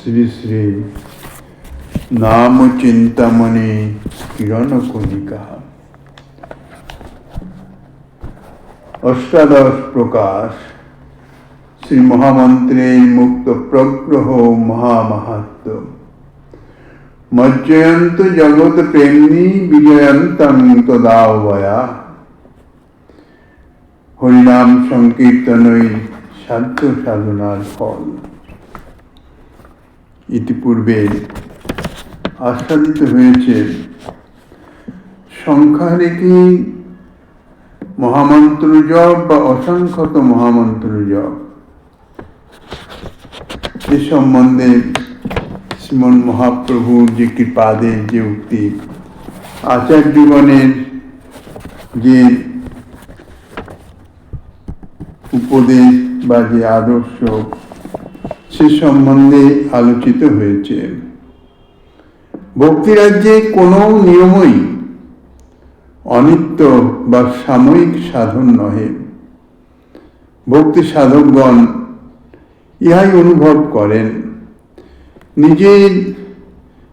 শ্রী শ্রী নাম চিন্তামণি কিরণ কণিকা। অষ্টাদশ প্রকাশ শ্রী মহামন্ত্রের মুক্ত প্রগ্রহ মহামাহাত্ম্য। মজ্জয়ন্ত জগৎ প্রেমনি বিজয়ন্তং তদাবয়া। হরিনাম সংকীর্তনই সাধ্য সাধনার ফল। ইতিপূর্বে আস্বাদিত হয়েছে সংখ্যা রেখে মহামন্ত্র জপ বা অসংখ্যত মহামন্ত্র জপ, এ সম্বন্ধে শ্রীমন মহাপ্রভুর যে কৃপাদের যে উক্তি, আচার্যগণের যে উপদেশ বা যে আদর্শ, সে সম্বন্ধে আলোচিত হয়েছে। ভক্তিরাজ্যে কোনো নিয়মই অনিত্য বা সাময়িক সাধন নহে। ভক্তি সাধকগণ ইহাই অনুভব করেন। নিজের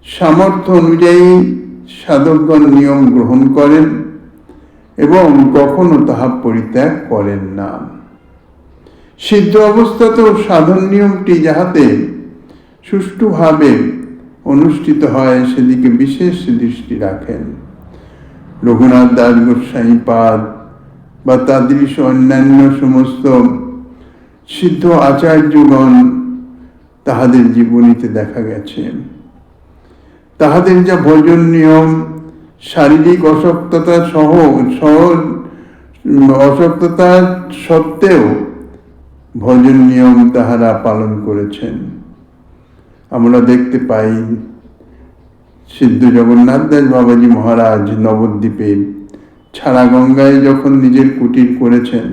সামর্থ্য অনুযায়ী সাধকগণ নিয়ম গ্রহণ করেন এবং কখনো তাহা পরিত্যাগ করেন না। সিদ্ধ অবস্থাতেও সাধন নিয়মটি যাহাতে সুষ্ঠুভাবে অনুষ্ঠিত হয় সেদিকে বিশেষ দৃষ্টি রাখেন। রঘুনাথ দাস গোস্বামীপাদ বা তাদৃশ অন্যান্য সমস্ত সিদ্ধ আচার্যগণ, তাহাদের জীবনীতে দেখা গেছে তাহাদের যা ভজন নিয়ম, শারীরিক অশক্ততা অশক্ততা সত্ত্বেও ভজন নিয়ম তাহারা পালন করেছেন। আমরা দেখতে পাই সিদ্ধ জগন্নাথ দাস বাবাজি মহারাজ নবদ্বীপে ছাড়া গঙ্গায় যখন নিজের কুটির করেছেন,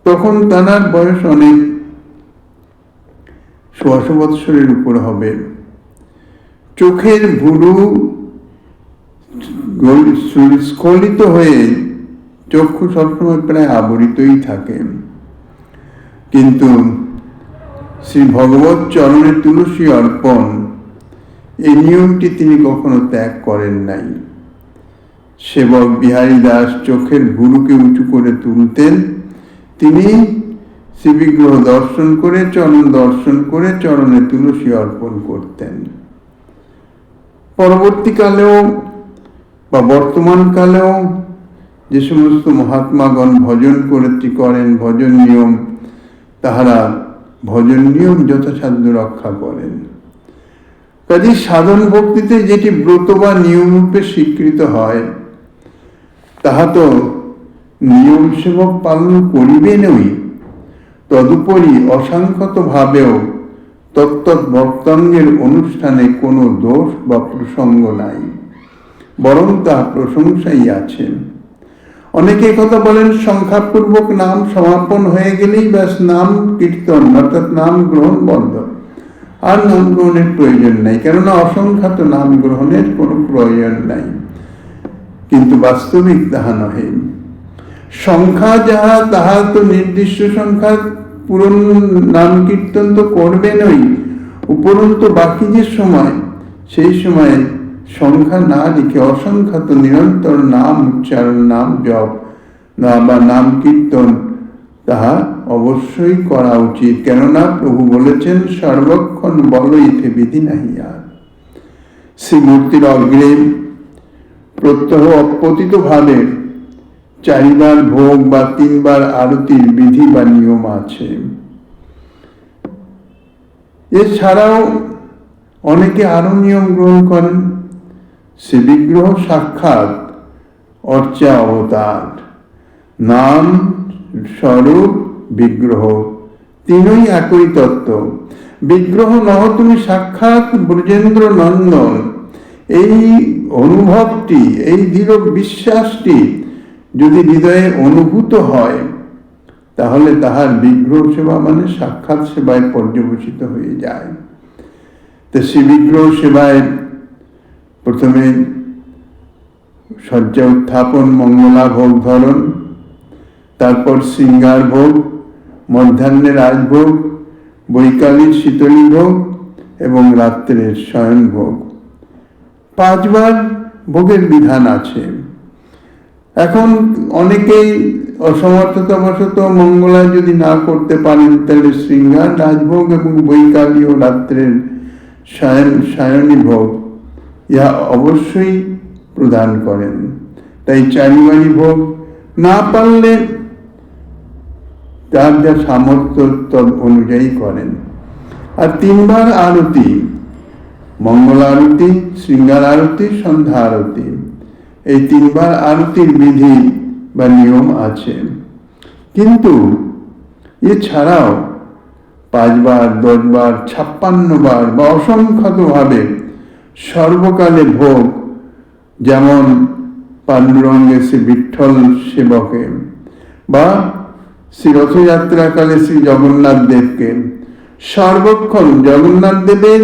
তখন তাঁর বয়স অনেক ১৬০ বৎসরের উপর হবে। চোখের ভুরু স্খলিত হয়ে চক্ষু সবসময় প্রায় আবরিতই থাকে, কিন্তু শ্রী ভগবত চরণে তুলসী অর্পণ এই নিয়মটি তিনি কখনো ত্যাগ করেন নাই। সেবক বিহারী দাস চোখের ভুরুকে উঁচু করে তুলতেন, তিনি শ্রীবিগ্রহ দর্শন করে চরণ দর্শন করে চরণে তুলসী অর্পণ করতেন। পরবর্তীকালেও বা বর্তমান কালেও যে সমস্ত মহাত্মাগণ ভজন করেন, ভজন নিয়ম, তাহারা ভজন নিয়ম যথাসাধ্য রক্ষা করেন। কাজে সাধন ভক্তিতে যেটি ব্রত বা নিয়ম রূপে স্বীকৃত হয়, তাহা তো নিয়ম সেবক পালন করিবেনই, তদুপরি অসংখ্যত ভাবেও তত্ত্ব ভক্তাঙ্গের অনুষ্ঠানে কোনো দোষ বা প্রসঙ্গ নাই, বরং তা প্রশংসাই আছে। অনেকে কথা বলেন সংখ্যাপূর্বক নাম সমাপন হয়ে গেলেই ব্যাস নাম কীর্তন অর্থাৎ নাম গ্রহণ বন্ধ, আর নাম গ্রহণের প্রয়োজন নাই, কেননা অসংখ্যাত নাম গ্রহণের কোনো প্রয়োজন নাই। কিন্তু বাস্তবিক তাহা নহে। সংখ্যা যাহা, তাহা তো নির্দিষ্ট সংখ্যা পূরণ নাম কীর্তন তো করবেনই, উপরন্তু বাকি যে সময়, সেই সময় সংখ্যা না লিখে অসংখ্যাত নিরন্তর নাম উচ্চারণ, নাম জপ বা নাম কীর্তন তাহা অবশ্যই করা উচিত। কেননা প্রভু বলেছেন, সর্বক্ষণ বল ইথে বিধি নাহি আর। শ্রীমূর্তির অগ্রে প্রত্যহ অপতিত ভাবে 4 বার ভোগ বা 3 বার আরতির বিধি বা নিয়ম আছে। এছাড়াও অনেকে আরো নিয়ম গ্রহণ করেন। শ্রী বিগ্রহ সাক্ষাৎ অর্চা অবতার, নাম স্বরূপ বিগ্রহ, তিনই একই তত্ত্ব। বিগ্রহ নহ তুমি সাক্ষাৎ ব্রজেন্দ্র নন্দন, এই অনুভবটি, এই দৃঢ় বিশ্বাসটি যদি হৃদয়ে অনুভূত হয়, তাহলে তাহার বিগ্রহ সেবা মানে সাক্ষাৎ সেবায় পর্যবসিত হয়ে যায়। তো শ্রী বিগ্রহ সেবায় প্রথমে শয্যা উত্থাপন, মঙ্গলা ভোগ ধরন, তারপর শৃঙ্গার ভোগ, মধ্যাহ্নে রাজভোগ, বৈকালীর শীতলী ভোগ এবং রাত্রের শয়ন ভোগ। 5 বার ভোগের বিধান আছে। এখন অনেকেই অসমর্থতাবশত মঙ্গলা যদি না করতে পারেন, তাহলে শৃঙ্গার রাজভোগ এবং বৈকালী ও রাত্রের সায়নী ভোগ ইহা অবশ্যই প্রদান করেন। তাই 4 বারই ভোগ, না পারলে যার যা সামর্থ্য তদ অনুযায়ী করেন। আর 3 বার আরতি, মঙ্গল আরতি, শৃঙ্গার আরতি, সন্ধ্যা আরতি, এই 3 বার আরতির বিধি বা নিয়ম আছে। কিন্তু এছাড়াও 5 বার, 10 বার, 56 বার বা অসংখ্যভাবে সর্বকালে ভোগ, যেমন পাণ্ডুরঙ্গে শ্রী বিঠ্ঠল সেবকে বা শ্রী রথযাত্রাকালে শ্রী জগন্নাথ দেবকে সর্বক্ষণ, জগন্নাথ দেবের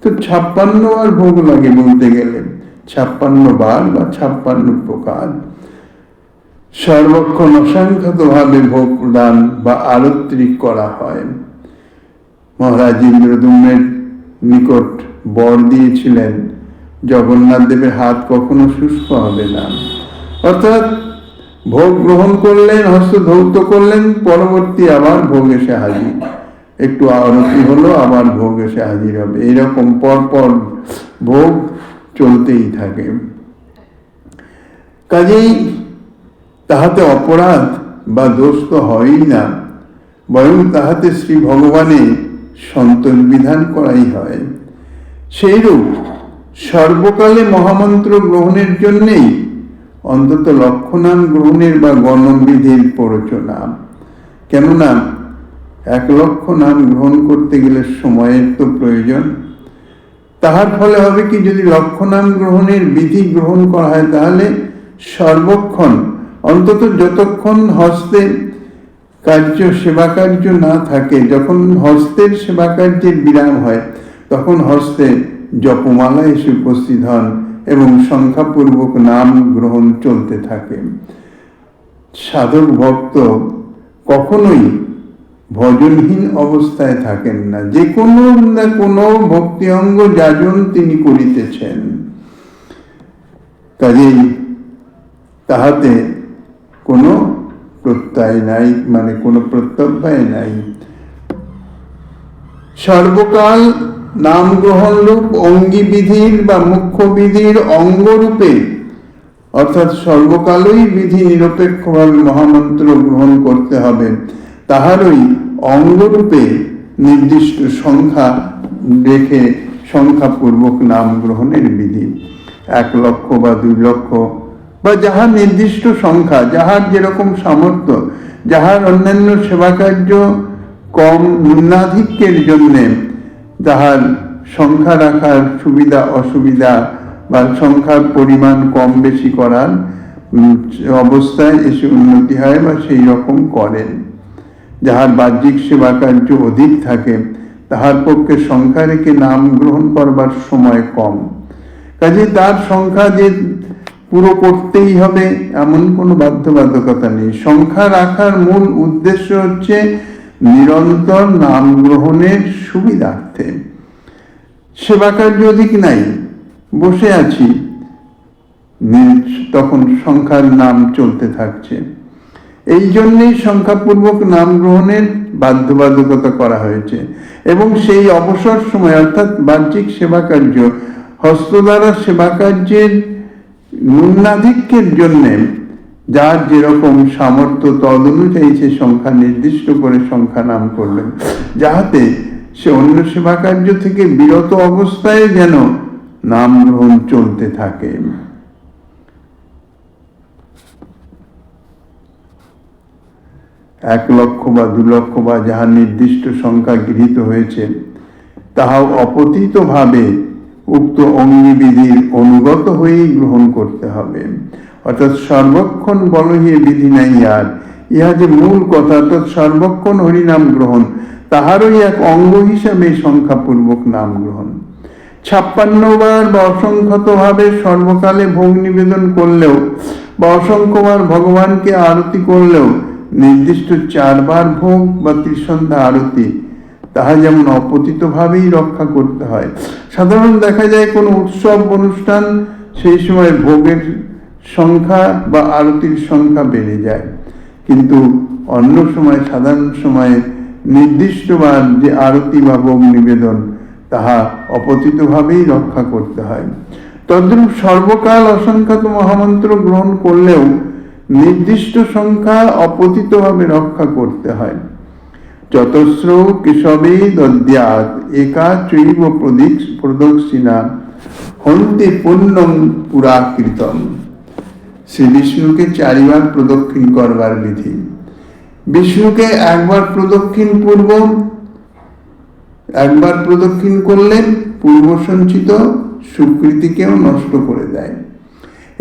তো 56 বার ভোগ লাগে বলতে গেলে, 56 বার বা 56 প্রকার সর্বক্ষণ অসংখ্যভাবে ভোগ প্রদান বা আরতি করা হয়। মহারাজ ইন্দ্রদ্যুম্নের নিকট বর দিয়েছিলেন জগন্নাথ দেবের হাত কখনো শুষ্ক হবে না, অর্থাৎ ভোগ গ্রহণ করলেন, হস্ত ধৌত করলেন, পরবর্তী আবার ভোগ এসে হাজির, একটু আরতি হলো আবার ভোগ এসে হাজির হবে, এইরকম পরপর ভোগ চলতেই থাকে। কাজেই তাহাতে অপরাধ বা দোষ তো হয়ই না, বরং তাহাতে শ্রী ভগবানে সন্তোষ বিধান করাই হয়। সেইরূপ সর্বকালে মহামন্ত্র গ্রহণের জন্যেই অন্তত লক্ষনাম গ্রহণের বা গণবিধির প্ররোচনা। কেননা 1 লক্ষ নাম গ্রহণ করতে গেলে সময়ের তো প্রয়োজন। তাহার ফলে হবে কি, যদি লক্ষনাম গ্রহণের বিধি গ্রহণ করা হয়, তাহলে সর্বক্ষণ, অন্তত যতক্ষণ হস্তে কার্য, সেবা কার্য না থাকে, যখন হস্তের সেবা কার্যের বিরাম হয়, তখন হস্তে জপমালা এসে উপস্থিত হন এবং সংখ্যাপূর্বক নাম গ্রহণ চলতে থাকে। সাধক ভক্ত কখনোই ভজনহীন অবস্থায় থাকেন না, যে কোনো না কোনো ভক্তি অঙ্গ যাজন তিনি করিতেছেন। কাজেই তাহাতে কোনো প্রত্যয় নাই, মানে কোনো প্রত্যয় নাই। সর্বকাল নাম গ্রহণ রূপ অঙ্গী বিধির বা মুখ্য বিধির অঙ্গরূপে, অর্থাৎ সর্বকালই বিধি নিরপেক্ষভাবে মহামন্ত্র গ্রহণ করতে হবে, তাহারই অঙ্গরূপে নির্দিষ্ট সংখ্যা রেখে সংখ্যাপূর্বক নাম গ্রহণের বিধি। 1 লক্ষ বা 2 লক্ষ বা যাহার নির্দিষ্ট সংখ্যা, যাহার যেরকম সামর্থ্য, যাহার অন্যান্য সেবা কার্য কম নিম্নাধিক্যের জন্যে তাহার সংখ্যা রাখার সুবিধা অসুবিধা বা সংখ্যার পরিমাণ কম বেশি করার অবস্থায় এসে উন্নতি হয় বা সেই রকম করেন। যাহার বাহ্যিক সেবা কার্য অধিক থাকে, তাহার পক্ষে সংখ্যা রেখে নাম গ্রহণ করবার সময় কম। কাজে তার সংখ্যা যে পুরো করতেই হবে এমন কোনো বাধ্যবাধকতা নেই। সংখ্যা রাখার মূল উদ্দেশ্য হচ্ছে নিরন্তর নাম গ্রহণের সুবিধার্থে। সেবা কার্য অধিক নাই, বসে আছি, তখন সংখ্যার নাম চলতে থাকছে। এই জন্যই সংখ্যাপূর্বক নাম গ্রহণের বাধ্যবাধকতা করা হয়েছে। এবং সেই অবসর সময়, অর্থাৎ বাহ্যিক সেবা কার্য, হস্ত দ্বারা সেবা কার্যের ন্যূনাধিক্যের জন্যে যার যেরকম সামর্থ্য তদ অনুযায়ী সে সংখ্যা নির্দিষ্ট করে সংখ্যা নাম করলেন, যাহাতে সে অন্য সেবা কার্য থেকে বিরত অবস্থায় যেন নাম গ্রহণ চলতে থাকে। এক লক্ষ বা 2 লক্ষ বা যাহা নির্দিষ্ট সংখ্যা গৃহীত হয়েছে, তাহাও অপতিত ভাবে উক্ত অঙ্গিবিধির অনুগত হয়েই গ্রহণ করতে হবে। অর্থাৎ সর্বক্ষণ বলহিয়ে বিধি নাই আর, ইহা যে মূল কথা, অর্থাৎ সর্বক্ষণ হরিনাম গ্রহণ, তাহারই এক অঙ্গ হিসাবে সংখ্যাপূর্বক নাম গ্রহণ। 56 বার বা অসংখ্যতভাবে সর্বকালে ভোগ নিবেদন করলেও বা অসংখ্যবার ভগবানকে আরতি করলেও নির্দিষ্ট 4 বার ভোগ বা ত্রিসন্ধ্যা আরতি, তাহা যেমন অপতিতভাবেই রক্ষা করতে হয়। সাধারণ দেখা যায় কোনো উৎসব অনুষ্ঠান, সেই সময় ভোগের সংখ্যা বা আরতির সংখ্যা বেড়ে যায়, কিন্তু অন্য সময়, সাধারণ সময়ে নির্দিষ্টবার যে আরতি বা ভোগ নিবেদন, তাহা অপতিতভাবেই রক্ষা করতে হয়। তদ্রূপ সর্বকাল অসংখ্যাত মহামন্ত্র গ্রহণ করলেও নির্দিষ্ট সংখ্যা অপতিতভাবে রক্ষা করতে হয়। চতস্র কেশবে দদ্যাৎ একা চৈব প্রদক্ষিণা হন্তে পুণ্যং পুরাকৃতম। শ্রী বিষ্ণুকে 4 বার প্রদক্ষিণ করবার বিধি। বিষ্ণুকে একবার প্রদক্ষিণ পূর্ব, একবার প্রদক্ষিণ করলে পূর্ব সঞ্চিত সুকৃতিকেও নষ্ট করে দেয়।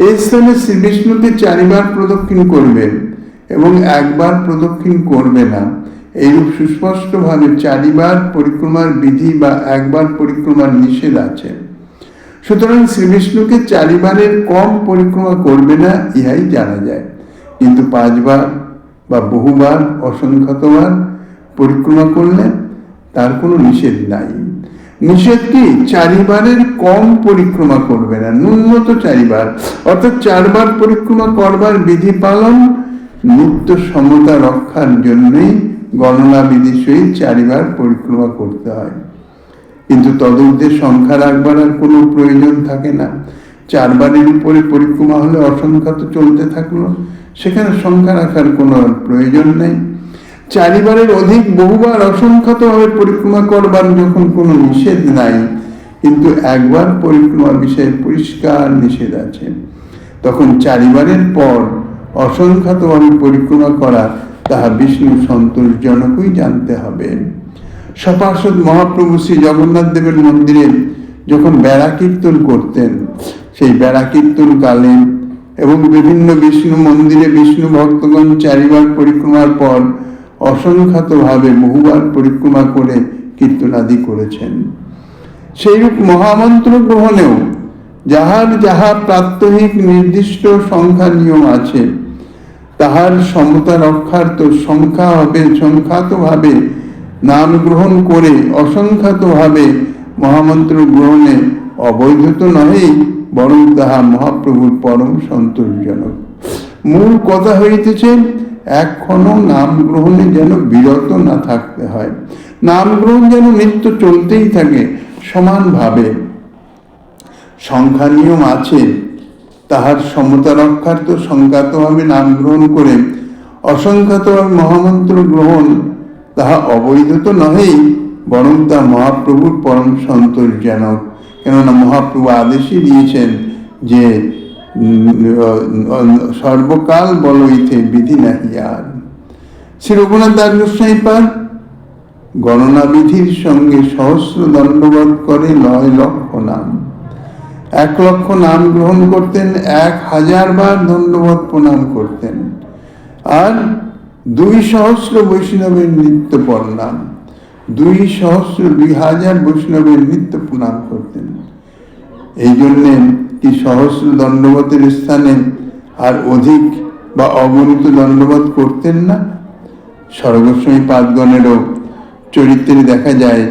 এই স্থানে শ্রী বিষ্ণুকে 4 বার প্রদক্ষিণ করবেন এবং একবার প্রদক্ষিণ করবে না, এইরূপ সুস্পষ্টভাবে 4 বার পরিক্রমার বিধি বা একবার পরিক্রমার নিষেধ আছে। সুতরাং শ্রী বিষ্ণুকে 4 বারের কম পরিক্রমা করবে না, ইহাই জানা যায়। কিন্তু 5 বার বা বহুবার, অসংখ্যতবার পরিক্রমা করলে তার কোনো নিষেধ নাই। নিষেধ কি? 4 বারের কম পরিক্রমা করবে না, ন্যূনত 4 বার, অর্থাৎ 4 বার পরিক্রমা করবার বিধি পালন নিত্য সমতা রক্ষার জন্যই গণনা বিধি সহিত 4 বার পরিক্রমা করতে হয়। কিন্তু তদূর্ধ্বে সংখ্যা রাখবার আর কোনো প্রয়োজন থাকে না। 4 বারের উপরে পরিক্রমা হলে অসংখ্যাত চলতে থাকলো, সেখানে সংখ্যা রাখার কোনো প্রয়োজন নেই। 4 বারের অধিক বহুবার অসংখ্যাতভাবে পরিক্রমা করবার যখন কোনো নিষেধ নাই, কিন্তু একবার পরিক্রমা বিষয়ে পরিষ্কার নিষেধ আছে, তখন 4 বারের পর অসংখ্যাতভাবে পরিক্রমা করা তাহা বিষ্ণু সন্তোষজনকই জানতে হবে। সপার্ষদ মহাপ্রভু শ্রী জগন্নাথ দেবের মন্দিরে যখন বেড়া কীর্তন করতেন, সেই বেড়া কীর্তন কালে এবং বিভিন্ন বিষ্ণু মন্দিরে বিষ্ণু ভক্তগণ 4 বার পরিক্রমার পর অসংখ্যাতভাবে বহুবার পরিক্রমা করে কীর্তনাদি করেছেন। সেইরূপ মহামন্ত্র গ্রহণেও যাহার যাহা প্রাত্যহিক নির্দিষ্ট সংখ্যা নিয়ম আছে, তাহার সমতা রক্ষার্থ সংখ্যাতভাবে নাম গ্রহণ করে অসংখ্যাতভাবে মহামন্ত্র গ্রহণে অবৈধ তো নহেই, বরং তাহা মহাপ্রভুর পরম সন্তোষজনক। মূল কথা হইতেছে এখনো নাম গ্রহণে যেন বিরত না থাকতে হয়, নাম গ্রহণ যেন নিত্য চলতেই থাকে সমানভাবে। সংখ্যা নিয়ম আছে, তাহার সমতা রক্ষার্থ সংখ্যাতভাবে নাম গ্রহণ করে অসংখ্যাতভাবে মহামন্ত্র গ্রহণ তাহা অবৈধ তো নহেই, বরং তা মহাপ্রভুর পরম সন্তোষজনক। কেননা মহাপ্রভু আদেশই দিয়েছেন যে সর্বকাল বলইতে বিধি নাহি আর। শ্রী রঘুনাথ দাস গোস্বামী পাদ গণনা বিধির সঙ্গে সহস্র দণ্ডবত করে 9 লক্ষ নাম, 1 লক্ষ নাম গ্রহণ করতেন, 1000 বার দণ্ডবত প্রণাম করতেন, আর 2 সহস্র বৈষ্ণবের নিত্য প্রণাম, 2000 বৈষ্ণবের নিত্য প্রণাম করতেন। এই জন্যে কি সহস্র দণ্ডবতের স্থানে আর অধিক বা অগণিত দণ্ডবত করতেন না? স্বর্গস্বামী পাদগণেরও চরিত্রে দেখা যায়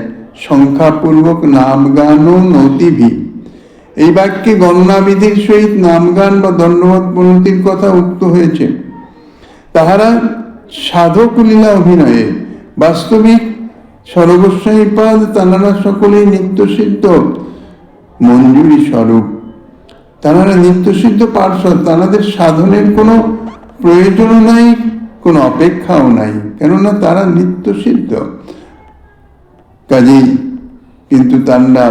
সংখ্যাপূর্বক নাম গান ও নতিভি। এই বাক্যে গণনাবিধির সহিত নাম গান বা দণ্ডবত প্রণতির কথা উক্ত হয়েছে। তাহারা সাধক লীলা অভিনয়ে, বাস্তবিক স্বর্গস্বামী পাদ তাঁরা সকলেই নিত্যসিদ্ধ মঞ্জুরি স্বরূপ, তাঁরা নিত্যসিদ্ধ পার্শ্বদ, তাঁদের সাধনের কোনো প্রয়োজনও নাই, কোনো অপেক্ষাও নাই, কেননা তারা নিত্যসিদ্ধ। কাজেই কিন্তু তাঁরা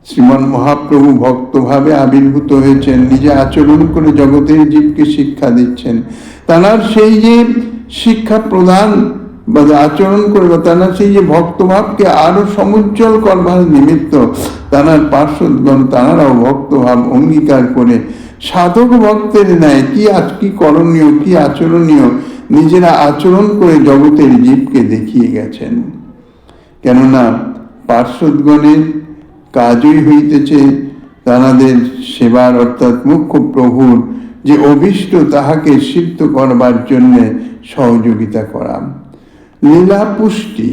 শ্রীমন মহাপ্রভু ভক্তভাবে আবির্ভূত হয়েছেন, নিজে আচরণ করে জগতের জীবকে শিক্ষা দিচ্ছেন। তাঁর সেই যে শিক্ষা প্রদান বা আচরণ করে, তারা সেই যে ভক্তভাবকে আরো সমুজ্জ্বল করবার নিমিত্ত তাঁর পার্শ্বদগণ তাঁরাও ভক্তভাব অঙ্গীকার করে সাধক ভক্তের ন্যায় কি করণীয়, কি আচরণীয় নিজেরা আচরণ করে জগতের জীবকে দেখিয়ে গেছেন। কেননা পার্শ্বদগণের কাজই হইতেছে তাঁদের সেবার, অর্থাৎ মুখ্য প্রভুর যে অভীষ্ট তাহাকে সিদ্ধ করবার জন্য সহযোগিতা করা। লীলা পুষ্টি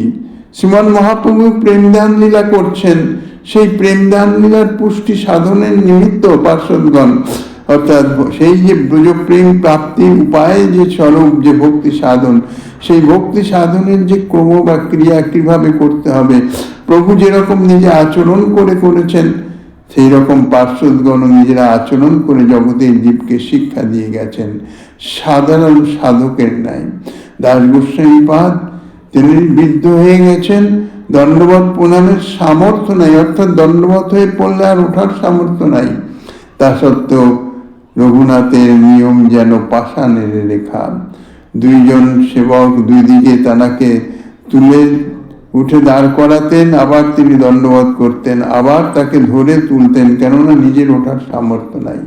শ্রীমন মহাপ্রভু প্রেমদান লীলা করছেন, সেই প্রেমদান লীলার পুষ্টি সাধনের নিমিত্ত পার্শ্বদগণ, অর্থাৎ সেই যে ব্রজপ্রেম প্রাপ্তির উপায় যে স্বরূপ যে ভক্তি সাধন, সেই ভক্তি সাধনের যে ক্রম বা ক্রিয়া কিভাবে করতে হবে, প্রভু যেরকম নিজে আচরণ করেছেন সেই রকম পার্শ্বদগণ নিজেরা আচরণ করে জগতের জীবকে শিক্ষা দিয়ে গেছেন সাধারণ সাধকের নাই। দাস গোস্বামীপাদ তিনি বৃদ্ধ হয়ে গেছেন, দণ্ডবত প্রণামের সামর্থ্য নাই, অর্থাৎ দণ্ডবত হয়ে পড়লে আর ওঠার সামর্থ্য নাই। তা সত্ত্বেও রঘুনাথের নিয়ম যেন পাষাণের রেখা, দুইজন সেবক দুই দিকে তানাকে তুলে উঠে দাঁড় করাতেন, আবার তিনি দণ্ডবত করতেন, আবার তাকে ধরে তুলতেন, কেননা নিজের ওঠার সামর্থ্য নাই।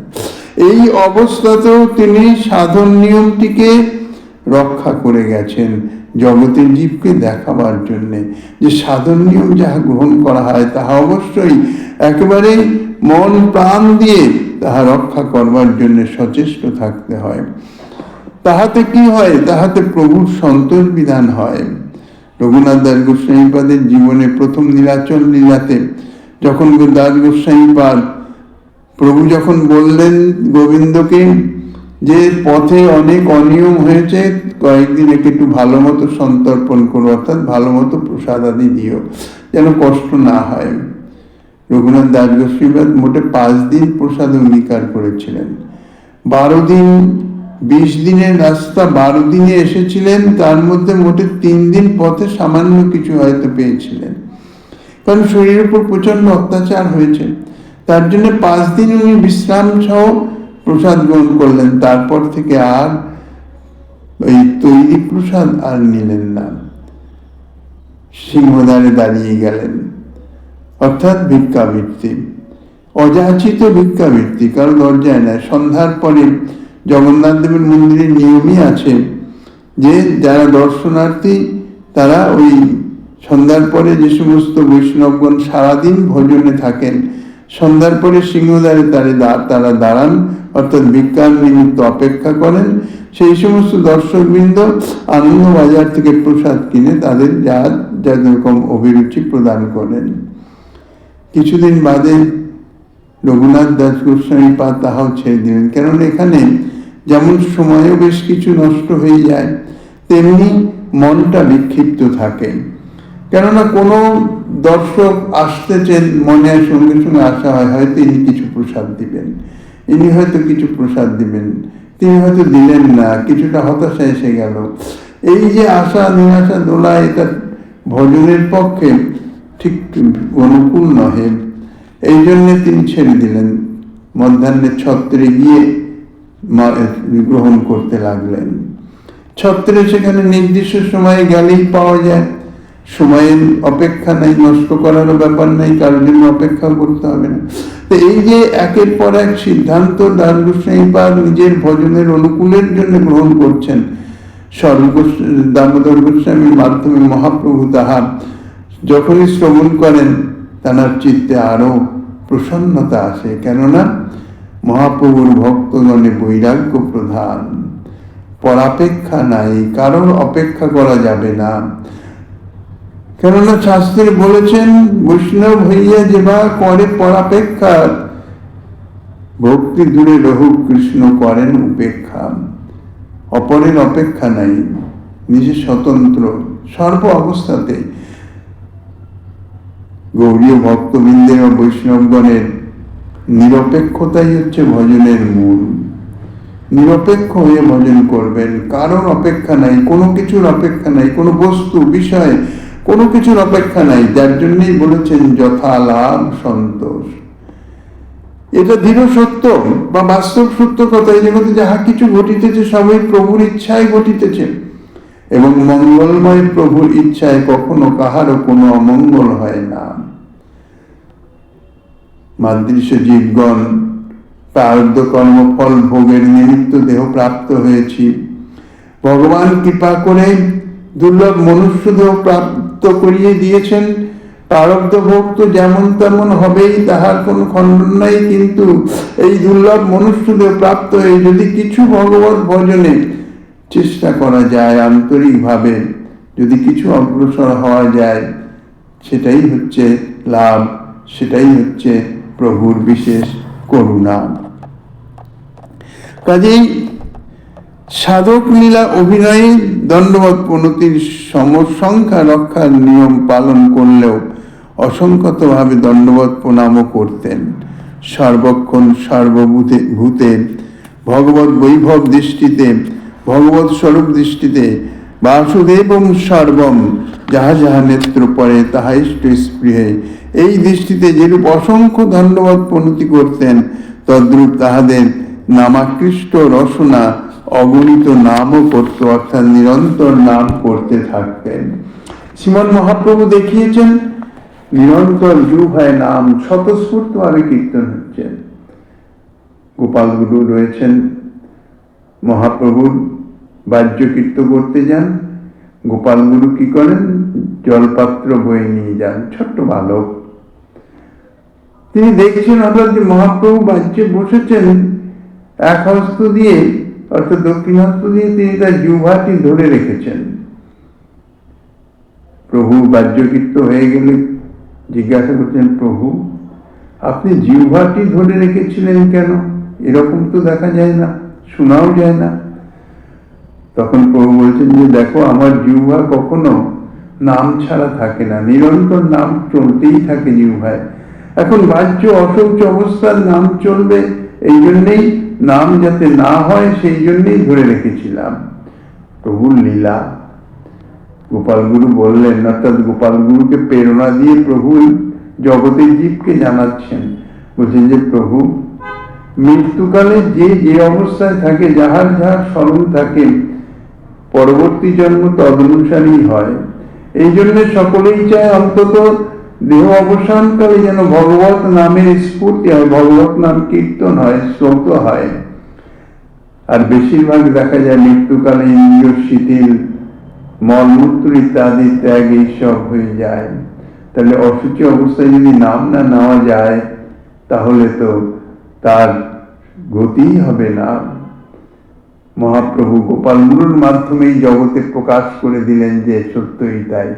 এই অবস্থাতেও তিনি সাধন নিয়মটিকে রক্ষা করে গেছেন জগতের জীবকে দেখাবার জন্য যে সাধন নিয়ম যাহা গ্রহণ করা হয় তাহা অবশ্যই একেবারে মন প্রাণ দিয়ে তাহা রক্ষা করবার জন্য সচেষ্ট থাকতে হয়। তাহাতে কি হয়? তাহাতে প্রভুর সন্তোষ বিধান হয়। রঘুনাথ দাস গোস্বামীপাদের জীবনে প্রথম নীলাচল লীলাতে যখন দাস গোস্বামীপাদ প্রভু যখন বললেন গোবিন্দকে যে পথে অনেক অনিয়ম হয়েছে, কয়েকদিন একটু ভালো মতো সন্তর্পণ করো, অর্থাৎ ভালো মতো প্রসাদ আদি দিও যেন কষ্ট না হয়। রঘুনাথ দাস গোস্বামীপাদ মোটে 5 দিন প্রসাদ অঙ্গীকার করেছিলেন। 12 দিন 20 দিনের রাস্তা 12 দিনে এসেছিলেন, তার মধ্যে মোটে 3 দিন পথে সামান্য কিছু হয়তো পেয়েছিলেন, কারণ শরীরের উপর প্রচন্ড অত্যাচার হয়েছে। তার জন্য 5 দিন উনি বিশ্রাম সহ প্রসাদ গ্রহণ করলেন। তারপর থেকে আর ওই তৈরি প্রসাদ আর নিলেন না, সিংহদ্বারে দাঁড়িয়ে গেলেন, অর্থাৎ ভিক্ষাবৃত্তি, অযাচিত ভিক্ষাবৃত্তি, কারো দরজায় নেয়। সন্ধ্যার পরে জগন্নাথ দেবের মন্দিরে নিয়মই আছে যে যারা দর্শনার্থী তারা ওই সন্ধ্যার পরে যে সমস্ত বৈষ্ণবগণ সারাদিন ভজনে থাকেন, সন্ধ্যার পরে সিংহদ্বারে তারা দাঁড়ান, অর্থাৎ ভিক্ষার নিমিত্ত অপেক্ষা করেন। সেই সমস্ত দর্শকবৃন্দ আনন্দ বাজার থেকে প্রসাদ কিনে তাদের যা রকম অভিরুচি প্রদান করেন। কিছুদিন বাদে রঘুনাথ দাস গোস্বামীপাদ তাহাও ছেড়ে দিলেন, কেননা এখানে যেমন সময়ও বেশ কিছু নষ্ট হয়ে যায়, তেমনি মনটা বিক্ষিপ্ত থাকে। কেননা কোনো দর্শক আসতেছেন, মনে সঙ্গে সঙ্গে আসা হয় হয়তো ইনি কিছু প্রসাদ দিবেন, ইনি হয়তো কিছু প্রসাদ দিবেন, তিনি হয়তো দিলেন না, কিছুটা হতাশা এসে গেল। এই যে আশা নিরাশা দোলা, এটা ভজনের পক্ষে ঠিক অনুকূল নহে। এই জন্যে তিনি ছেড়ে দিলেন, মধ্যাহ্নে ছত্রে গিয়ে গ্রহণ করতে লাগলেন। ছত্রে সেখানে নির্দিষ্ট সময়ে গেলেই পাওয়া যায়, সময়ের অপেক্ষা নাই, নষ্ট করারও ব্যাপার নাই, কারোর জন্য অপেক্ষা করতে হবে না। তো এই যে একের পর এক সিদ্ধান্ত দাস গোস্বামীপাদ নিজের ভজনের অনুকূলের জন্য গ্রহণ করছেন, দামোদর গোস্বামীর মাধ্যমে মহাপ্রভু তাহা যখনই শ্রবণ করেন তার চিত্তে আরো প্রসন্নতা আসে, কেননা মহাপ্রভুর ভক্তগণে বৈরাগ্য প্রধান, পরাপেক্ষা নাই, কারোর অপেক্ষা করা যাবে না। কেননা শাস্ত্রে বলেছেন বৈষ্ণব হইয়া যেবা করে পরাপেক্ষা, ভক্তি দূরে রহু কৃষ্ণ করেন উপেক্ষা। অপরের অপেক্ষা নাই, নিজে স্বতন্ত্র সর্ব অবস্থাতে। গৌরীয় ভক্তবৃন্দের ও বৈষ্ণবগণের নিরপেক্ষতাই হচ্ছে ভজনের মূল। নিরপেক্ষ হয়ে ভজন করবেন, কারোর অপেক্ষা নাই, কোনো কিছুর অপেক্ষা নাই, কোনো বস্তু বিষয় কোনো কিছুর অপেক্ষা নাই। যার জন্যই বলেছেন যথা লাভ সন্তোষ। এটা দৃঢ় সত্য বা বাস্তব সত্য কথা। এই জগতে যাহা কিছু ঘটিতেছে সবই প্রভুর ইচ্ছায় ঘটিতেছে, এবং মঙ্গলময় প্রভুর ইচ্ছায় কখনো কাহারও কোনো অমঙ্গল হয় না। মাদৃশ্য জীবগণ প্রারব্ধ কর্মফল ভোগের নিমিত্ত দেহ প্রাপ্ত হয়েছি, ভগবান কৃপা করে দুর্লভ মনুষ্য দেহ প্রাপ্ত করিয়ে দিয়েছেন। প্রারব্ধ ভোগ তো যেমন তেমন হবেই, তাহার কোনো খণ্ডন নাই, কিন্তু এই দুর্লভ মনুষ্য দেহ প্রাপ্ত হয়ে যদি কিছু ভগবত ভজনে চেষ্টা করা যায়, আন্তরিকভাবে যদি কিছু অগ্রসর হওয়া যায়, সেটাই হচ্ছে লাভ, সেটাই হচ্ছে প্রভুর বিশেষ করুণা। কাজেই সাধক লীলা অভিনয়ে দণ্ডবৎ প্রণতির সমসংখ্যা রক্ষার নিয়ম পালন করলেও অসংখ্যতভাবে দণ্ডবৎ প্রণামও করতেন। সর্বক্ষণ সর্বভূতে ভগবত বৈভব দৃষ্টিতে, ভগবত স্বরূপ দৃষ্টিতে বাসুদেবং সর্বম, যাহা যাহা নেত্র পরে তাহা ইষ্ট স্পৃহে, এই দৃষ্টিতে যেরূপ অসংখ্য দণ্ডবৎ প্রণতি করতেন, তদ্রূপ তাহাদের নামাকৃষ্ট রসনা অগণিত নামও করত, অর্থাৎ নিরন্তর নাম করতে থাকতেন। শ্রীমন মহাপ্রভু দেখিয়েছেন নিরন্তর জিহ্বায় নাম স্বতঃস্ফূর্তভাবে কীর্তন হচ্ছে। গোপাল গুরু রয়েছেন, মহাপ্রভুর বাহ্য কীর্তন করতে যান, গোপাল গুরু কি করেন, জলপাত্র বয়ে নিয়ে যান, ছোট্ট বালক। তিনি দেখছেন অর্থাৎ যে মহাপ্রভু বাহ্যে বসেছেন, এক হস্ত দিয়ে অর্থাৎ দক্ষিণ হস্ত দিয়ে তিনি তার জিহ্বাটি ধরে রেখেছেন। প্রভু বাহ্য কীর্তন হয়ে গেলে জিজ্ঞাসা করছেন, প্রভু আপনি জিহ্বাটি ধরে রেখেছিলেন কেন? এরকম তো দেখা যায় না, শোনাও যায় না। তখন প্রভু বলছেন যে দেখো, আমার জিহ্বা কখনো নাম ছাড়া থাকে না, নিরন্তর নাম চলতেই থাকে জিহ্বায়। এখন বাহ্য অশৌচ অবস্থার নাম চলবে, এই জন্যেই নাম যাতে না হয় সেই জন্যেই ধরে রেখেছিলাম। প্রভুর লীলা। গোপাল গুরু বললেন, অর্থাৎ গোপাল গুরুকে প্রেরণা দিয়ে প্রভু জগতের জীবকে জানাচ্ছেন, বলছেন যে প্রভু মৃত্যুকালে যে যে অবস্থায় থাকে, যাহার যাহার স্মরণ থাকে, পরবর্তী জন্ম তদনুসারী হয়। এই জন্য সকলেই চায় অন্তত দেহ অবসানকালে যেন ভগবত নামের স্ফূর্তি হয়, ভগবত নাম কীর্তন হয়, শ্রোত হয়। আর বেশিরভাগ দেখা যায় মৃত্যুকালে ইন্দ্রিয় শিথিল, মলমূত্র ইত্যাদি ত্যাগ এইসব হয়ে যায়। তাহলে অসুচি অবস্থায় যদি নাম না নেওয়া যায়, তাহলে তো তার গতিই হবে না। মহাপ্রভু গোপাল গুরুর মাধ্যমেই জগতে প্রকাশ করে দিলেন যে সত্যই তাই।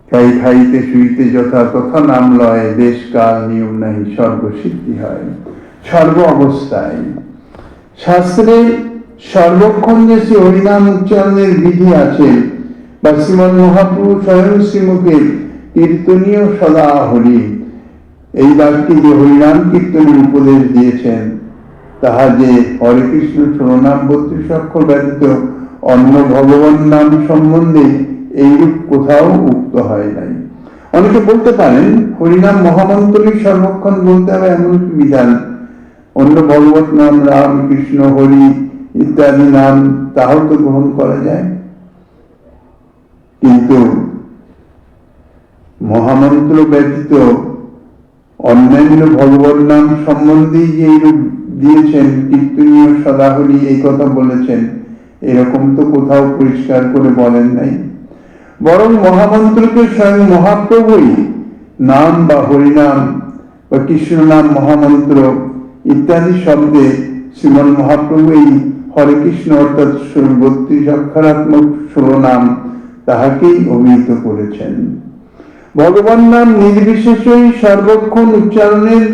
খাই খাইতে শুইতে যথা তথা নাম লয়, দেশ কাল নিয়ম নাই সর্বসিদ্ধি হয়। সর্ব অবস্থায় শাস্ত্রে সর্বক্ষণ যে শ্রী হরিনাম উচ্চারণের বিধি আছে, বা শ্রীমন মহাপ্রভু স্বয়ং শ্রীমুখে কীর্তনীয় সদা হরি, এই বাক্যে যে হরিনাম কীর্তনের উপদেশ দিয়েছেন, তাহা যে হরে কৃষ্ণ 16 নাম 32 অক্ষর ব্যতীত অন্য ভগবান নাম সম্বন্ধে এইরূপ কোথাও উক্ত হয় নাই। অনেকে বলতে পারেন হরিনাম মহামন্ত্রই সর্বক্ষণ বলতে হবে এমন কি বিধান? অন্য ভগবত নাম রাম কৃষ্ণ হরি ইত্যাদি নাম তাহাও তো গ্রহণ করা যায়। কিন্তু মহামন্ত্র ব্যতীত অন্যান্য ভগবত নাম সম্বন্ধেই যে এইরূপ দিয়েছেন, কীর্তনীয় সদাহরি এই কথা বলেছেন, এরকম তো কোথাও পরিষ্কার করে বলেন নাই। বরং মহামন্ত্রকে স্বয়ং মহাপ্রভুই নাম বা হরিনাম বা কৃষ্ণ নাম মহামন্ত্র ইত্যাদি শব্দে শ্রীমন মহাপ্রভু এই হরে কৃষ্ণ অর্থাৎ 32 অক্ষরাত্মক 16 নাম তাহাকেই অভিহিত করেছেন। ভগবান নাম নির্বিশেষই সর্বক্ষণ উচ্চারণের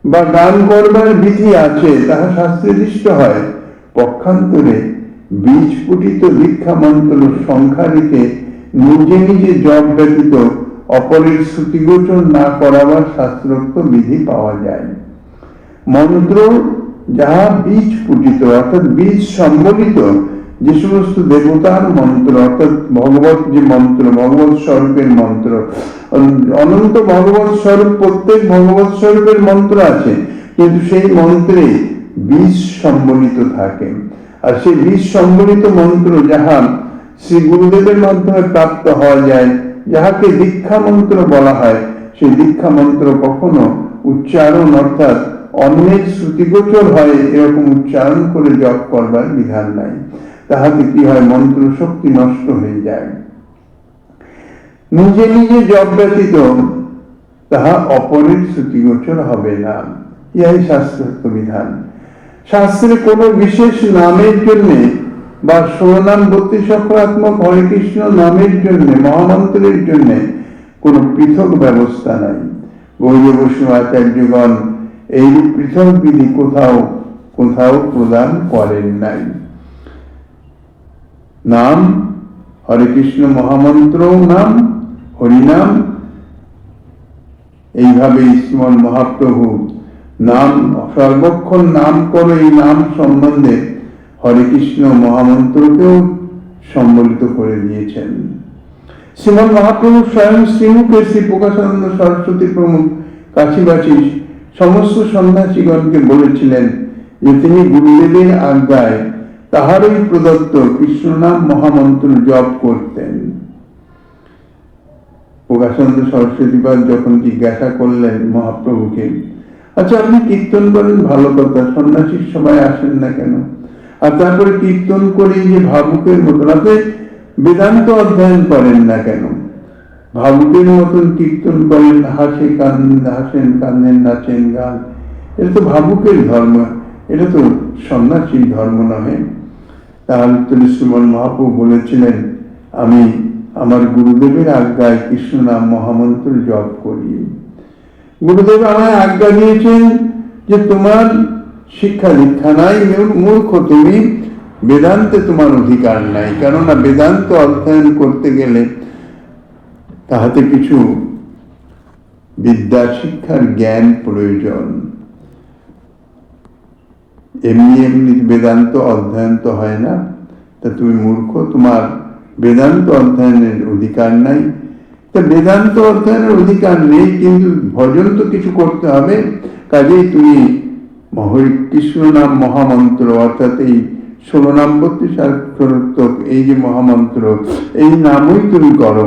বা গান করবার বিধি আছে, তাহা শাস্ত্রে দৃষ্ট হয়। পক্ষান্তরে বীজ পুটিত দীক্ষা মন্ত্র সংখ্যা রেখে নিজে নিজে জপ ব্যতীত অপরের শ্রুতিগোচর না করাবার শাস্ত্রোক্ত বিধি পাওয়া যায়। মন্ত্র যাহা বীজ পুটিত অর্থাৎ বীজ সম্বলিত, যে সমস্ত দেবতার মন্ত্র অর্থাৎ ভগবত যে মন্ত্র, ভগবত স্বরূপের মন্ত্র, অনন্ত ভগবত স্বরূপ, প্রত্যেক ভগবত স্বরূপের মন্ত্র আছে, কিন্তু সেই মন্ত্রে বীজ সম্বলিত থাকে। আর সেই বীজ সম্বলিত মন্ত্র যাহা শ্রী গুরুদেবের মাধ্যমে প্রাপ্ত হওয়া যায়, যাহাকে দীক্ষা মন্ত্র বলা হয়, সেই দীক্ষা মন্ত্র কখনো উচ্চারণ অর্থাৎ অন্যের শ্রুতিগোচর হয় এরকম উচ্চারণ করে জপ করবার বিধান নাই। তাহাতে কি হয়, মন্ত্র শক্তি নষ্ট হয়ে যায়। নিজে নিজে জপ ব্যতীত তাহা অপরের শ্রুতিগোচর হবে না, ইহাই শাস্ত্রোক্ত বিধান। শাস্ত্রে কোনো বিশেষ নামের জন্য বা 16 নাম 32 অক্ষরাত্মক হরে কৃষ্ণ নামের জন্য, মহামন্ত্রের জন্য কোন পৃথক ব্যবস্থা নাই। গৌড়ীয় বৈষ্ণব আচার্যগণ এই পৃথক বিধি কোথাও কোথাও প্রদান করেন নাই। নাম হরে কৃষ্ণ মহামন্ত্র নাম, হরিনাম, এইভাবে শ্রীমন মহাপ্রভু নাম সর্বক্ষণ নাম করো, এই নাম সম্বন্ধে হরে কৃষ্ণ মহামন্ত্রকেও সম্বলিত করে দিয়েছেন। শ্রীমন মহাপ্রভু স্বয়ং শ্রীমুখে শ্রী প্রকাশানন্দ সরস্বতী প্রমুখ কাশীবাসী সমস্ত সন্ন্যাসীগণকে বলেছিলেন যে তিনি গুরুদেবের আজ্ঞায় তাহারই প্রদত্ত কৃষ্ণনাম মহামন্ত্র জপ করতেন। প্রকাশানন্দ সরস্বতীপাদ যখন জিজ্ঞাসা করলেন মহাপ্রভুকে, আচ্ছা আপনি কীর্তন করেন ভালো কথা, সন্ন্যাসীর সবাই আসেন না কেন? আর তারপরে কীর্তন করে যে ভাবুকের মতন আপনি বেদান্ত অধ্যয়ন করেন না কেন? ভাবুকের মতন কীর্তন করেন, হাসেন কান্দেন, নাচেন গান, এটা তো ভাবুকের ধর্ম, এটা তো সন্ন্যাসীর ধর্ম নহে। তাহলে তিনি শ্রীমন মহাপ্রভু বলেছিলেন, আমি আমার গুরুদেবের আজ্ঞায় কৃষ্ণ নাম মহামন্ত্র জপ করি। গুরুদেব আমায় আজ্ঞা দিয়েছেন যে তোমার শিক্ষা দীক্ষা নাই, মূর্খ তুমি, বেদান্তে তোমার অধিকার নাই, কেননা বেদান্ত অধ্যয়ন করতে গেলে তাহাতে কিছু বিদ্যা শিক্ষার জ্ঞান প্রয়োজন। এমনি এমনি বেদান্ত অধ্যয়ন তো হয় না, তা তুমি মূর্খ, তোমার বেদান্ত অধ্যয়নের অধিকার নাই। তা বেদান্ত অধ্যয়নের অধিকার নেই, কিন্তু ভজন তো কিছু করতে হবে, কাজেই তুমি কৃষ্ণ নাম মহামন্ত্র অর্থাৎ এই 16 নাম 32 অক্ষরাত্মক এই যে মহামন্ত্র, এই নামই তুমি করো,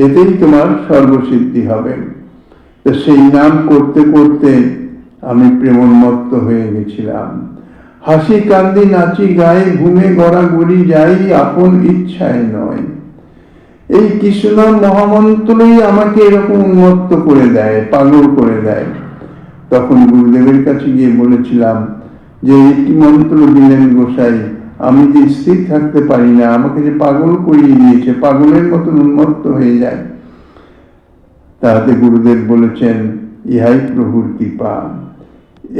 এতেই তোমার সর্বসিদ্ধি হবে। তো সেই নাম করতে করতে আমি প্রেমোন্মত্ত হয়ে গেছিলাম। হাসি কান্দি নাচি গাই, ঘুমে গড়া গড়ি যাই, আপন ইচ্ছায় নয়। এই কৃষ্ণ মহামন্ত্রই আমাকে এরকম উন্মত্ত করে দেয়, পাগল করে দেয়। তখন গুরুদেবের কাছে গিয়ে বলেছিলাম যে একটি মন্ত্র দিলেন গোসাই, আমি যে স্থির থাকতে পারি না, আমাকে যে পাগল করিয়ে দিয়েছে, পাগলের মতন উন্মত্ত হয়ে যায়। তাতে গুরুদেব বলেছেন, ইহাই প্রভুর কৃপা,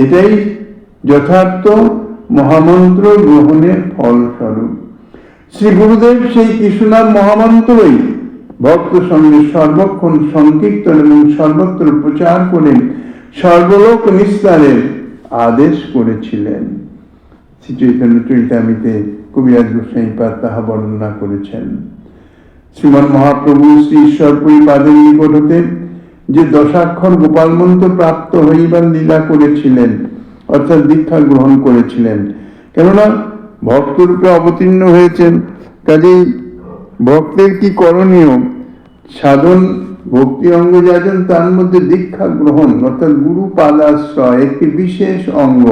এটাই যথার্থ মহামন্ত্র গ্রহণের ফলস্বরূপ। শ্রী গুরুদেব সেই কৃষ্ণনাম মহামন্ত্রই ভক্ত সঙ্গে সর্বক্ষণ সংকীর্তন এবং সর্বত্র প্রচার করে সর্বলোক নিস্তারের আদেশ করেছিলেন। শ্রী চৈতন্য চরিতামৃতে কবিরাজ গোস্বামীপাদ তাহা বর্ণনা করেছেন। শ্রীমান মহাপ্রভু শ্রী ঈশ্বরপুরী পাদের নিকট হতে যে দশাক্ষর গোপাল মন্ত্র প্রাপ্ত হইবার লীলা করেছিলেন, অর্থাৎ দীক্ষা গ্রহণ করেছিলেন, কেননা ভক্তরূপে অবতীর্ণ হয়েছেন, কাজেই ভক্তের কি করণীয়? সাধন ভক্তি অঙ্গ যাজন, তার মধ্যে দীক্ষা গ্রহণ অর্থাৎ গুরু পাদাশ্রয় একটি বিশেষ অঙ্গ।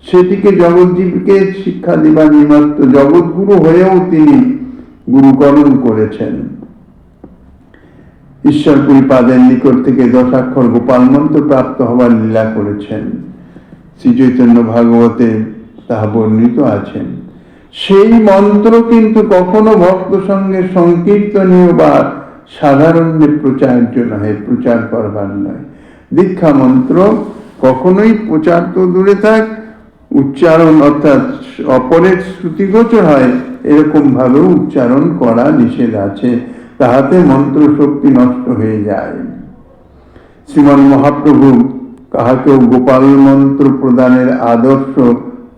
সেটিকে জগৎজীবকে শিক্ষা দিবার নিমিত্ত জগৎগুরু হয়েও তিনি গুরুকরণ করেছেন। ঈশ্বরপুরী পাদের নিকট থেকে দশাক্ষর গোপাল মন্ত্র প্রাপ্ত হবার লীলা করেছেন। শ্রী চৈতন্য ভাগবতে তাহা বর্ণিত আছেন। সেই মন্ত্র কিন্তু কখনো ভক্ত সঙ্গে সংকীর্তনীয় বা সাধারণ্যে প্রচার্য নয়, প্রচার করবার নয়। দীক্ষা মন্ত্র কখনোই প্রচার তো দূরে থাক, উচ্চারণ অর্থাৎ অপরের শ্রুতিগোচর হয় এরকম ভাবে উচ্চারণ করা নিষেধ আছে, তাহাতে মন্ত্র শক্তি নষ্ট হয়ে যায়। শ্রীমান মহাপ্রভু কাহাকেও গোপাল মন্ত্র প্রদানের আদর্শ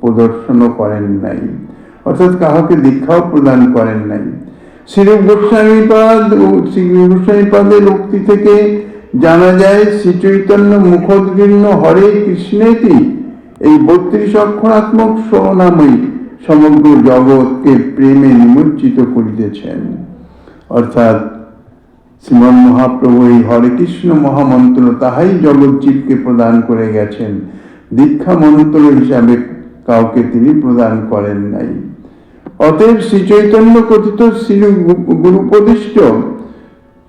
প্রদর্শন করেন নাই, অর্থাৎ কাহাকে দীক্ষাও প্রদান করেন নাই। শ্রীরূপ গোস্বামীপাদের উক্তি থেকে জানা যায় শ্রী চৈতন্য মুখোদ্গীর্ণ হরে কৃষ্ণেতি এই 32 অক্ষরাত্মক স্বনামই সমগ্র জগৎকে প্রেমে নিমজ্জিত করিতেছেন। অর্থাৎ শ্রীমন মহাপ্রভু এই হরে কৃষ্ণ মহামন্ত্র তাহাই জগৎজীবকে প্রদান করে গেছেন, দীক্ষা মন্ত্র হিসাবে কাউকে তিনি প্রদান করেন নাই। অতএব শ্রী চৈতন্য কথিত শ্রী গুরুপদিষ্ট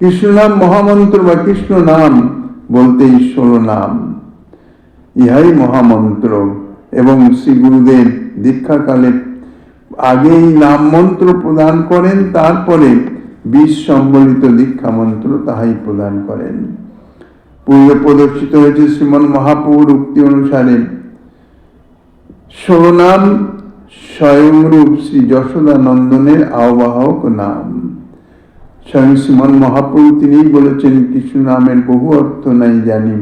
কৃষ্ণ নাম মহামন্ত্র বা কৃষ্ণ নাম বলতে 16 নাম, ইহাই মহামন্ত্র। এবং শ্রী গুরুদেব দীক্ষাকালে আগে এই নাম মন্ত্র প্রদান করেন, তারপরে বিষ সম্বলিত দীক্ষা মন্ত্র তাহাই প্রদান করেন। পূর্বে প্রদর্শিত হয়েছে শ্রীমন মহাপ্রভুর উক্তি অনুসারে 16 নাম স্বয়ংরূপ শ্রী যশোদা নন্দনের আহ্বাহক নাম। স্বয়ং শ্রীমন মহাপ্রভু তিনি বলেছেন, কৃষ্ণ নামের বহু অর্থ নাই জানি,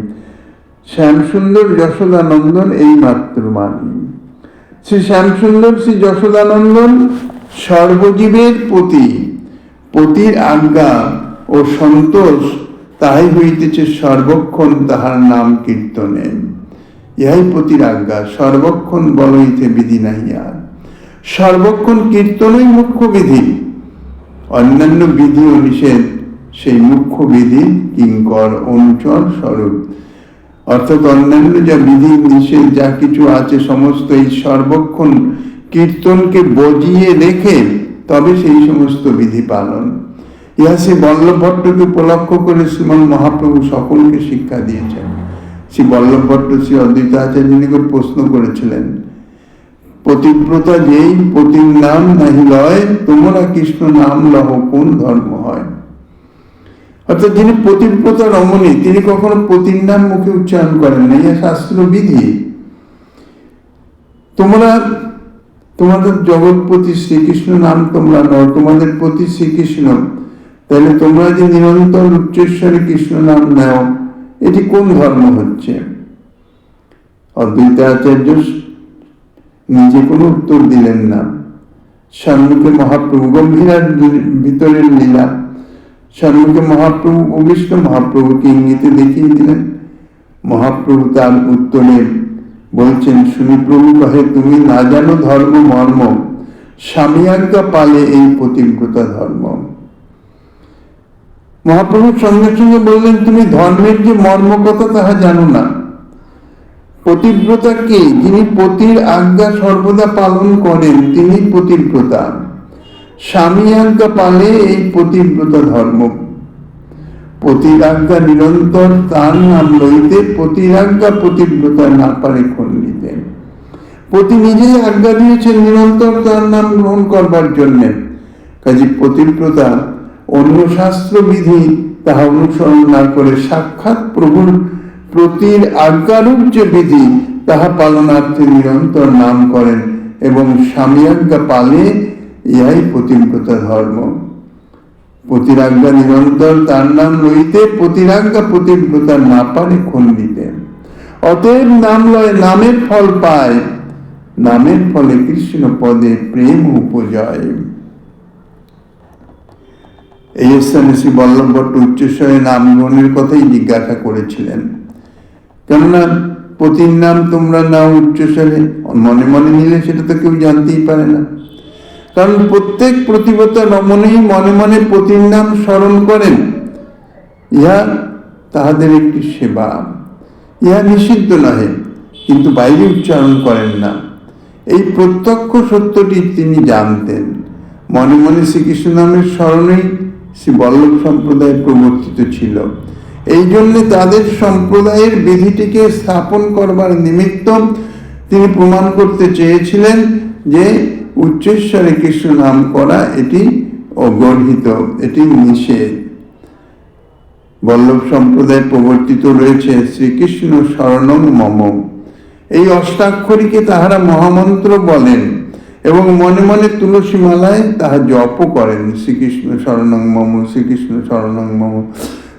শ্যামসুন্দর যশোদানন্দন এই মাত্র মানি। শ্রী শ্যামসুন্দর শ্রী যশোদানন্দন সর্বজীবের পতির আজ্ঞা ও সন্তোষ তাহাই হইতেছে সর্বক্ষণ তাহার নাম কীর্তনে। ইহাই পতির আজ্ঞা, সর্বক্ষণ বলইতে বিধি নাহিয়া। সর্বক্ষণ কীর্তনই মুখ্য বিধি, অন্যান্য বিধি ও নিষেধ সেই মুখ্য বিধি কিঙ্কর অনুচর স্বরূপ। অর্থাৎ অন্যান্য যা বিধি নিষেধ যা কিছু আছে সমস্ত এই সর্বক্ষণ কীর্তনকে বজিয়ে রেখে তবে সেই সমস্ত বিধি পালন। ইহা শ্রী বল্লভ ভট্টকে উপলক্ষ করে শ্রীমন মহাপ্রভু সকলকে শিক্ষা দিয়েছেন। শ্রী বল্লভ ভট্ট শ্রী অদ্বৈত আচার্য নিকট প্রশ্ন করেছিলেন, পতিব্রতা যেই পতির নাম নাহি লয়, তোমরা কৃষ্ণ নাম লহ কোন ধর্ম হয়। অর্থাৎ যিনি পতিব্রতা রমণী তিনি কখনো পতির নাম মুখে উচ্চারণ করেন না, ইহা শাস্ত্র বিধি। তোমাদের জগৎপতি শ্রীকৃষ্ণ নাম তোমরা নও, তোমাদের পতি শ্রীকৃষ্ণ, তাহলে তোমরা যে নিরন্তর উচ্চস্বরে কৃষ্ণ নাম নাও, এটি কোন ধর্ম হচ্ছে? অদ্বৈত আচার্য নিজে কোনো উত্তর দিলেন না। সম্মুখে মহাপ্রভু গম্ভীরার ভিতরের লীলা, সম্মুখে মহাপ্রভু অভিষ্ট মহাপ্রভুকে ইঙ্গিতে দেখিয়ে দিলেন। মহাপ্রভু তার উত্তরে বলছেন, শুনি প্রভু কহে, তুমি না জানো ধর্ম মর্ম, স্বামী আজ্ঞা পালে এই পতিব্রতা ধর্ম। মহাপ্রভুর সঙ্গে সঙ্গে বললেন, তুমি ধর্মের যে মর্ম কথা তাহা জানো না। পতিব্রতা কে? যিনি পতির আজ্ঞা সর্বদা পালন করেন তিনি পতিব্রতা। স্বামী আজ্ঞা পালে এই পতিব্রতা ধর্ম। পতির আজ্ঞা নিরন্তর তার নাম লইতে, পতির আজ্ঞা পতিব্রতা না পারে খণ্ডিতে। পতি নিজেই আজ্ঞা দিয়েছেন নিরন্তর তার নাম গ্রহণ করবার জন্য। কাজে পতিব্রতা অন্য শাস্ত্র বিধি তাহা অনুসরণ না করে সাক্ষাৎ প্রভুর প্রতির আজ্ঞারূপ যে বিধি তাহা পালনার্থে নিরন্তর নাম করেন এবং স্বামী আজ্ঞা পালে, ইহাই পতিব্রতা ধর্ম। পতিরাজ্ঞা নিরন্তর তার নাম লইতে, পতিরাজ্ঞা পতিব্রতা না পারে খণ্ডিতে। অতএব নাম লয় নামের ফল পায়, নামের ফলে কৃষ্ণ পদে প্রেম উপজয়। এই স্থানে শ্রী বল্লভ ভট্ট উচ্চস্বরে নাম গ্রহণের কথাই জিজ্ঞাসা করেছিলেন। কেননা পতির নাম তোমরা নাও উচ্চস্বরে, মনে মনে নিলে সেটা তো কেউ জানতেই পারে না। কারণ প্রত্যেক প্রতিব্রতা রমণী মনে মনে পতির নাম স্মরণ করেন, ইহা তাহাদের একটি সেবা। ইহা নিষিদ্ধ নহে, কিন্তু বাইরে উচ্চারণ করেন না। এই প্রত্যক্ষ সত্যটি তিনি জানতেন। মনে মনে শ্রীকৃষ্ণ নামের স্মরণেই শ্রী বল্লভ সম্প্রদায় প্রবর্তিত ছিল। এই জন্য তাদের সম্প্রদায়ের বিধিটিকে স্থাপন করবার নিমিত্ত তিনি প্রমাণ করতে চেয়েছিলেন যে উচ্চস্বরে কৃষ্ণ নাম করা এটি অগর্হিত, এটি নিষেধ। বল্লভ সম্প্রদায় প্রবর্তিত রয়েছে শ্রীকৃষ্ণ শরণং মম, এই অষ্টাক্ষরীকে তাহারা মহামন্ত্র বলেন এবং মনে মনে তুলসী মালায় তাহা জপ করেন। শ্রীকৃষ্ণ শরণং মম, শ্রীকৃষ্ণ শরণং মম,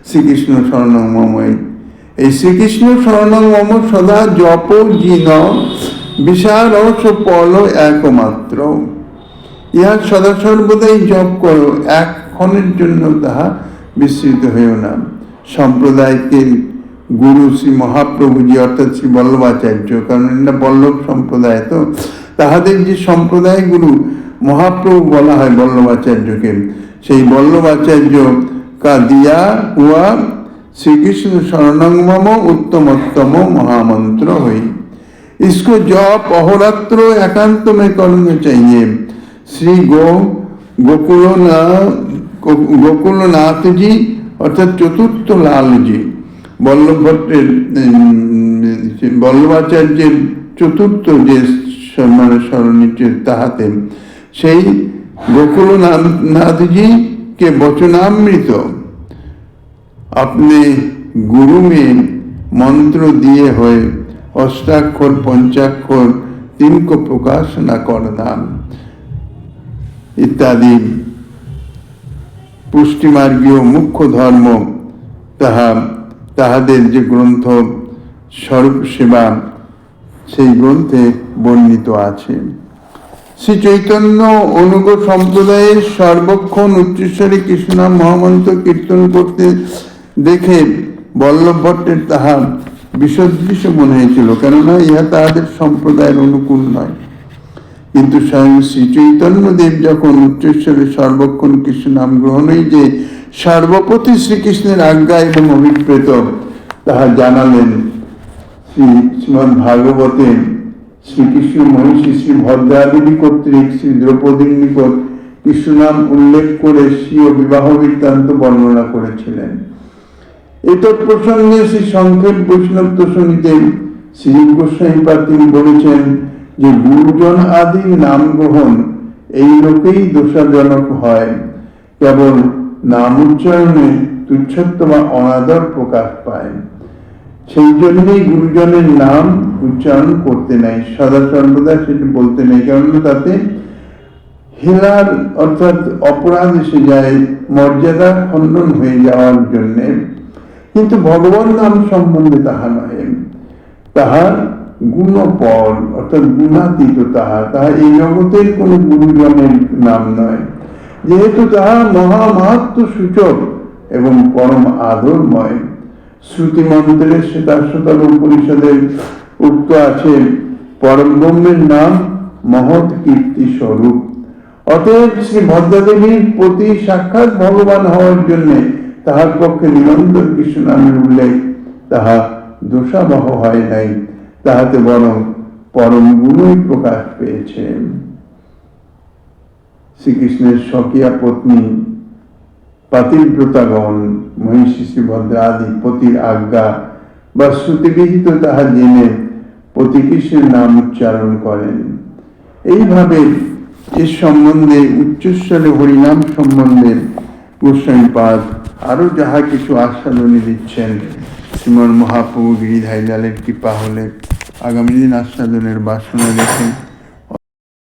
শ্রীকৃষ্ণ শরণং মম। এই শ্রীকৃষ্ণ শরণং মম সদা জপ জিন বিশাল পল একমাত্র। ইহা সদা সর্বদাই জপ করো, এক ক্ষণের জন্য তাহা বিস্মৃত হইও না। সম্প্রদায়কে গুরু শ্রী মহাপ্রভুজি অর্থাৎ শ্রী বল্লভাচার্য, কারণ এটা বল্লভ সম্প্রদায়, তো তাহাদের যে সম্প্রদায় গুরু মহাপ্রভু বলা হয় বল্লভাচার্যকে, সেই বল্লভাচার্য কা দিয়া হুয়া শ্রীকৃষ্ণ শরণং মম উত্তমোত্তম মহামন্ত্র হই। इसको जप अहोरात्र एकांत में करना चाहिए। श्री गोकुलनाथ जी अर्थात चतुर्थ लाल जी बल्लभ भट्टेर बल्लभाचार्येर चतुर्थ जे स्मरणी ताहाते সেই गोकुलनाथ जी के वचनामृत अपने गुरु में मंत्र दिए हुए अष्टाक्षर पंचाक्षर तीन को प्रकाशना करना इत्यादि पुष्टिमार्गीय मुख्य धर्म তাহাদের যে গ্রন্থ স্বরূপ সেবা সেই গ্রন্থে বর্ণিত আছে। শ্রী চৈতন্য অনুগ সম্প্রদায়ের সর্বক্ষণ উচ্চস্বরে কৃষ্ণনাম মহামন্ত্র কীর্তন করতে দেখে বল্লভ ভট্টের তাহা বিসদৃশ মনে হয়েছিল, কেননা ইহা তাহাদের সম্প্রদায়ের অনুকূল নয়। কিন্তু স্বয়ং শ্রী চৈতন্য দেব যখন উচ্চস্বরে সর্বক্ষণ কৃষ্ণ নাম গ্রহণই যে সর্বপ্রতি শ্রীকৃষ্ণের আজ্ঞা এবং অভিপ্রেত তাহা জানালেন। শ্রীমদ্ ভাগবতে শ্রীকৃষ্ণ মহিষী শ্রী ভদ্রাদেবী কর্তৃক শ্রী দ্রৌপদীর নিকট কৃষ্ণ নাম উল্লেখ করে স্বীয় বিবাহ বৃত্তান্ত বর্ণনা করেছিলেন। এতৎ প্রসঙ্গে শ্রী সংক্ষেপ বৈষ্ণব তোষণীতে শ্রী গোস্বামীপাদ তিনি বলেছেন যে গুরুজন আদি নাম গ্রহণ এই লোকেই দোষাজনক হয়, কেবল নাম উচ্চারণে তুচ্ছত্ব বা অনাদর প্রকাশ পায়। সেই জন্যই গুরুজনের নাম উচ্চারণ করতে নাই, সদা সর্বদা সেটি বলতে নেই, কারণ তাতে হেলার অর্থাৎ অপরাধ এসে যায়, মর্যাদা খণ্ডন হয়ে যাওয়ার জন্যে। কিন্তু ভগবান নাম সম্বন্ধে তাহা নয়, তাহার গুণপর অর্থাৎ গুণাতীত তাহা এই জগতের কোন গুরুজনের নাম নয়, যেহেতু তাহা মহামাহাত্ম সূচক এবং পরম আদরময়। শ্রুতি মন্ত্রে শ্বেতাশ্বতর উপনিষদের উক্ত আছে পরম ব্রহ্মের নাম মহৎ কীর্তি স্বরূপ। অতএব শ্রী ভদ্রাদেবীর প্রতি সাক্ষাৎ ভগবান হওয়ার জন্য তাহার পক্ষে নিরন্তর কৃষ্ণ নামের উল্লেখ তাহা দোষাবহ হয় নাই, তাহাতে বরং পরম গুণই প্রকাশ পেয়েছে। শ্রীকৃষ্ণের স্বকীয়া পত্নী পাতিব্রতাগণ মহিষী শ্রীভদ্রা আদি পতির আজ্ঞা বা শ্রুতিবিহিত তাহা জেনে পতিকৃষ্ণের নাম উচ্চারণ করেন। এইভাবে এ সম্বন্ধে উচ্চস্বরে হরিনাম সম্বন্ধে গোস্বামীপাদ আরো যাহা কিছু আস্বাদনী দিচ্ছেন, শ্রীমন মহাপ্রভু গিরিধারীলালের কৃপা হলে আগামী দিন আস্বাদনের বাসনা রেখে